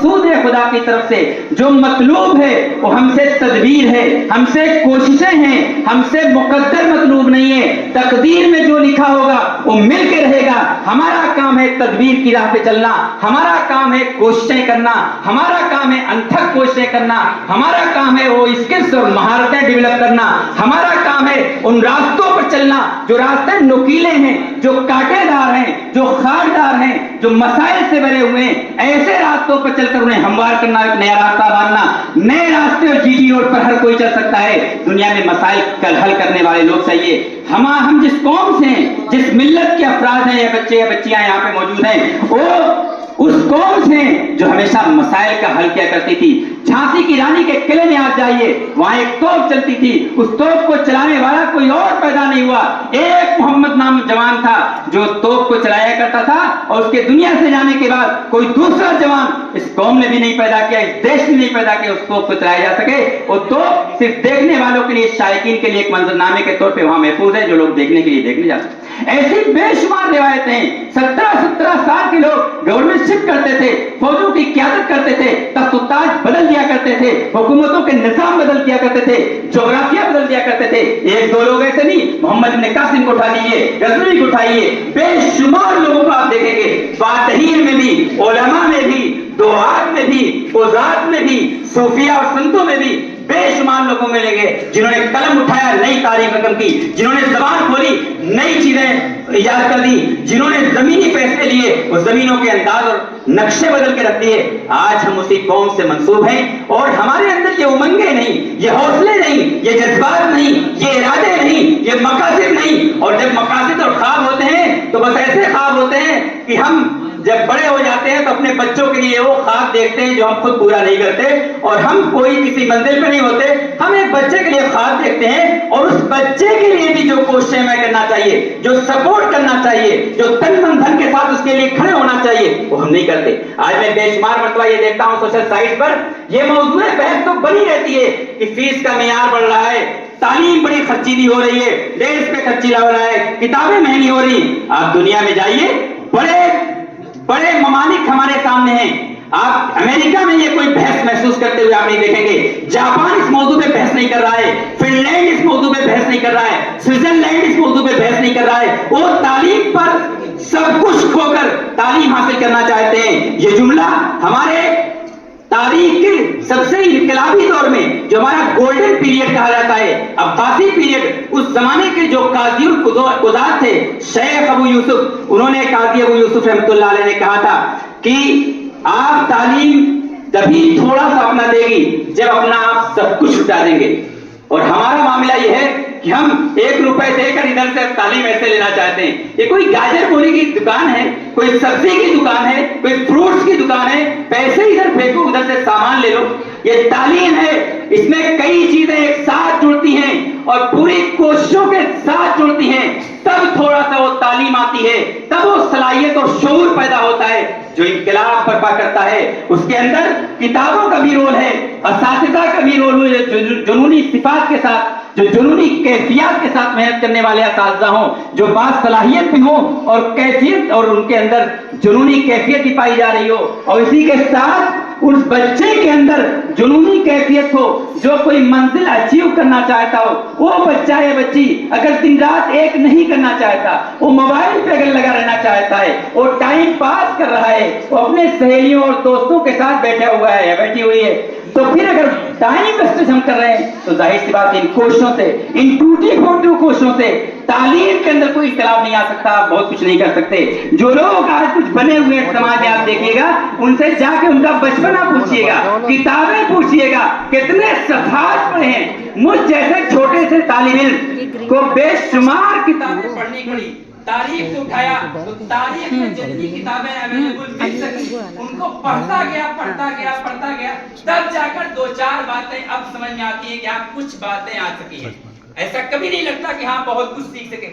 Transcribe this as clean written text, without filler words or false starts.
मकसूद है खुदा की तरफ से, जो मतलूब है वो हमसे तदबीर है, हमसे कोशिशें हैं, हमसे मुकद्दर मतलूब नहीं है। तकदीर में जो लिखा होगा वो मिल के रहेगा। हमारा काम है तदबीर की राह पे चलना, हमारा काम है कोशिशें करना, हमारा काम है अनथक कोशिशें करना, हमारा काम है वो स्किल्स और महारतें डेवलप करना, हमारा काम है उन रास्तों पर चलना जो रास्ते नुकीले हैं, जो कांटेदार हैं, जो खारदार हैं, जो मसाइल से भरे हुए हैं। ऐसे रास्तों पर चलकर उन्हें हमवार करना, एक नया रास्ता बांधना। नए रास्ते और जीटी रोड पर हर कोई चल सकता है। दुनिया में मसाइल कल हल करने वाले लोग चाहिए। हम जिस कौम से हैं, जिस मिल्लत के अफराद हैं या बच्चे या बच्चियां यहाँ पे मौजूद हैं, वो उस कौम से जो हमेशा मसाइल का हल किया करती थी। झांसी की रानी के किले में आप जाइए, वहां एक तोप चलती थी, उस तोप को चलाने वाला कोई और पैदा नहीं हुआ। एक मोहम्मद नाम जवान था जो तोप को चलाया करता था, और उसके दुनिया से जाने के बाद कोई दूसरा जवान इस कौम ने भी नहीं पैदा किया, इस देश ने नहीं पैदा किया उस तोप को चलाया जा सके। वो तोप सिर्फ देखने वालों के लिए, शायकीन के लिए एक मंजरनामे के तौर पर वहां महफूज है, जो लोग देखने के लिए देखने जाते हैं। ऐसी बेशुमार रिवायतें। 17-17 साल के लोग गवर्नमेंटशिप करते थे, फौजों की क़यादत करते थे, तख्त-ओ-ताज बदल दिया करते थे, हुकूमतों के निजाम बदल दिया करते थे, जोग्राफिया बदल दिया करते थे। एक दो लोग ऐसे नहीं, मोहम्मद इब्न कासिम को उठा लीजिए, गजनवी को उठाइए, बेशुमार लोगों को आप देखेंगे। फातहीन में भी, उलमा में भी, दुआत में भी, उज़ात में भी, सूफिया और संतों में भी बेशुमार लोगों में लगे जिन्होंने कलम उठाया, नई तारीख रकम की, जिन्होंने जबान खोली, नई चीजें इजाद कर दी, जिन्होंने जमीनी फैसले लिए, उस जमीनों के अंदाज और नक्शे बदल के रख दिए। आज हम उसी कौम से मंसूब हैं, और हमारे अंदर ये उमंगे नहीं, ये हौसले नहीं, ये जज्बात नहीं, ये इरादे नहीं, ये मकासद नहीं। और जब मकासद और ख्वाब होते हैं तो बस ऐसे ख्वाब होते हैं कि हम जब बड़े हो जाते हैं तो अपने बच्चों के लिए वो ख्वाब देखते हैं जो हम खुद पूरा नहीं करते, और हम कोई किसी मंजिल पे नहीं होते। हम एक बच्चे के लिए ख्वाब देखते हैं, और उस बच्चे के लिए भी जो कोशिशें हमें करना चाहिए, जो सपोर्ट करना चाहिए, जो तन मन धन के साथ उसके लिए खड़े होना चाहिए, वो हम नहीं करते। आज मैं बेशुमार मरतबा ये देखता हूँ सोशल साइट पर, ये मौजूद बहस तो बनी रहती है कि फीस का मेयार बढ़ रहा है, तालीम बड़ी खर्चीली हो रही है, देश पे खर्चीला हो रहा है, किताबें महंगी हो रही। आप दुनिया में जाइए, बड़े बड़े ममालिक हमारे सामने हैं। आप अमेरिका में ये कोई बहस महसूस करते हुए आप नहीं देखेंगे। जापान इस मौजू पे बहस नहीं कर रहा है, फिनलैंड इस मौजू पे बहस नहीं कर रहा है, स्विट्जरलैंड इस मौजू पे बहस नहीं कर रहा है। वो तालीम पर सब कुछ खोकर तालीम हासिल करना चाहते हैं। ये जुमला हमारे तारीख के सबसे इनकलाबी दौर में, जो हमारा गोल्डन पीरियड कहा जाता है, अब्बासी पीरियड, उस जमाने के जो काजी और कुज़ात थे, शेख अबू यूसुफ, उन्होंने, काजी अबू यूसुफ रहमतुल्लाह अलैह ने कहा था कि आप तालीम तभी थोड़ा सा अपना देगी जब अपना आप सब कुछ लुटा देंगे। और हमारा मामला यह है कि हम 1 रुपए देकर इधर से तालीम ऐसे लेना चाहते हैं। ये कोई गाजर मूली की दुकान है, कोई सब्जी की दुकान है, कोई फ्रूट्स की दुकान है, पैसे इधर फेंको, उधर से सामान ले लो। ये तालीम है, इसमें कई चीजें एक साथ जुड़ती हैं और पूरी कोशिशों के साथ जुड़ती हैं, तब थोड़ा सा वो तालीम आती है, तब वो सलाहियत और शऊर पैदा होता है जो इनकलाब बर्पा करता है। उसके अंदर किताबों का भी रोल है, असातिज़ा का भी रोल है, जो जुनूनी सिफात के साथ, जो जुनूनी कैफियत के साथ मेहनत करने वाले असातिज़ा हों, जो बासलाहियत भी हो और कैफियत, और उनके अंदर जुनूनी कैफियत भी पाई जा रही हो, और इसी के साथ उस बच्चे के अंदर जुनूनी कैफियत हो जो कोई मंजिल अचीव करना चाहता हो। वो बच्चा या बच्ची अगर दिन रात एक नहीं करना चाहता, वो मोबाइल पे अगर लगा रहना चाहता है, वो टाइम पास कर रहा है, वो अपने सहेलियों और दोस्तों के साथ बैठा हुआ है या बैठी हुई है, तो फिर अगर टाइम वेस्टेज हम कर रहे हैं तो जाहिर सी बात, इन कोशिशों से, इन टूटी फूटी कोशिशों से तालीम के अंदर कोई इख्तिलाफ नहीं आ सकता। आप बहुत कुछ नहीं कर सकते। जो लोग आज कुछ बने हुए समाज में आप देखिएगा, उनसे जाके उनका बचपना पूछिएगा, किताबें पूछिएगा, कितने सफात पढ़े हैं। मुझ जैसे छोटे से तालिब इल्म को बेशुमार किताबें पढ़नी पड़ी, तारीख को उठाया तो तारीख में जितनी किताबें अवेलेबल मिल सकी उनको पढ़ता गया, तब जाकर 2-4 बातें अब समझ में आती है कि हाँ कुछ बातें आ सकी हैं। ऐसा कभी नहीं लगता कि हाँ बहुत कुछ सीख सके।